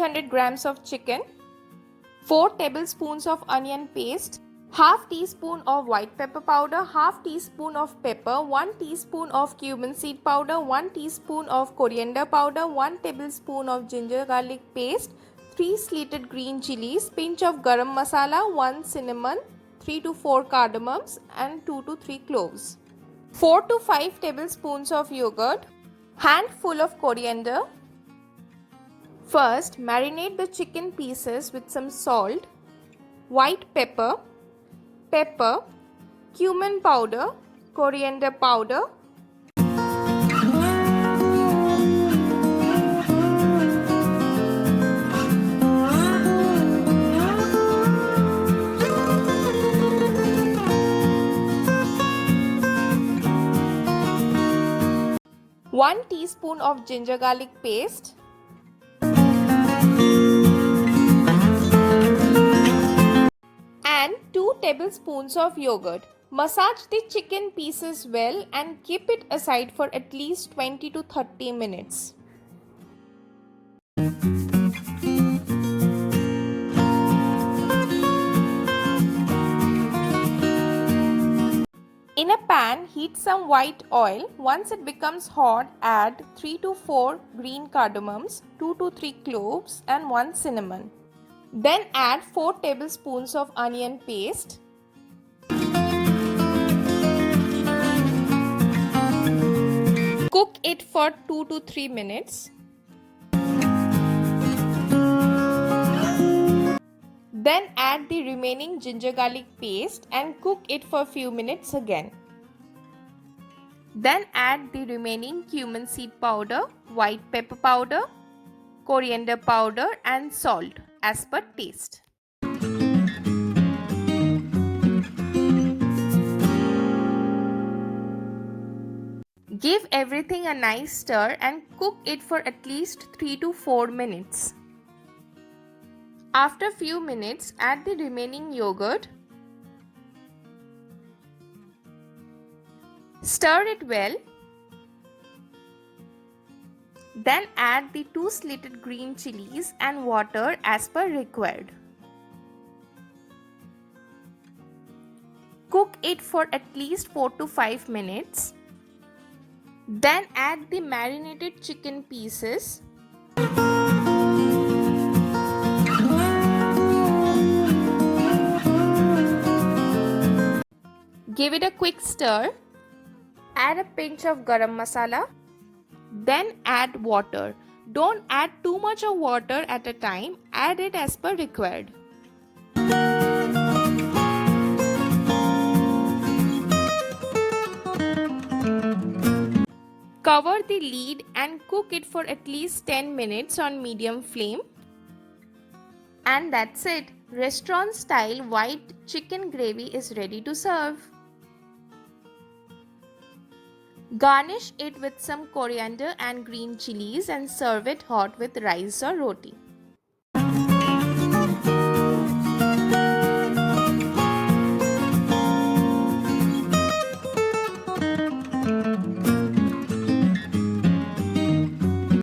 200 grams of chicken, 4 tablespoons of onion paste, half teaspoon of white pepper powder, half teaspoon of pepper, 1 teaspoon of cumin seed powder, 1 teaspoon of coriander powder, 1 tablespoon of ginger garlic paste, 3 slitted green chilies, pinch of garam masala, 1 cinnamon, 3 to 4 cardamoms and 2 to 3 cloves. 4 to 5 tablespoons of yogurt, handful of coriander. First, marinate the chicken pieces with some salt, white pepper, cumin powder, coriander powder, one teaspoon of ginger garlic paste, and 2 tablespoons of yogurt. Massage the chicken pieces well and keep it aside for at least 20 to 30 minutes. In a pan, heat some white oil. Once it becomes hot, add 3 to 4 green cardamoms, 2 to 3 cloves and 1 cinnamon. Then add 4 tablespoons of onion paste. Cook it for 2 to 3 minutes. Then add the remaining ginger garlic paste and cook it for a few minutes again. Then add the remaining cumin seed powder, white pepper powder, coriander powder and salt as per taste. Give everything a nice stir and cook it for at least 3 to 4 minutes. After a few minutes, add the remaining yogurt. Stir it well. Then add the 2 slitted green chilies and water as per required. Cook it for at least 4 to 5 minutes. Then add the marinated chicken pieces. Give it a quick stir. Add a pinch of garam masala. Then add water. Don't add too much of water at a time. Add it as per required. Cover the lid and cook it for at least 10 minutes on medium flame. And that's it. Restaurant style white chicken gravy is ready to serve. Garnish it with some coriander and green chilies and serve it hot with rice or roti.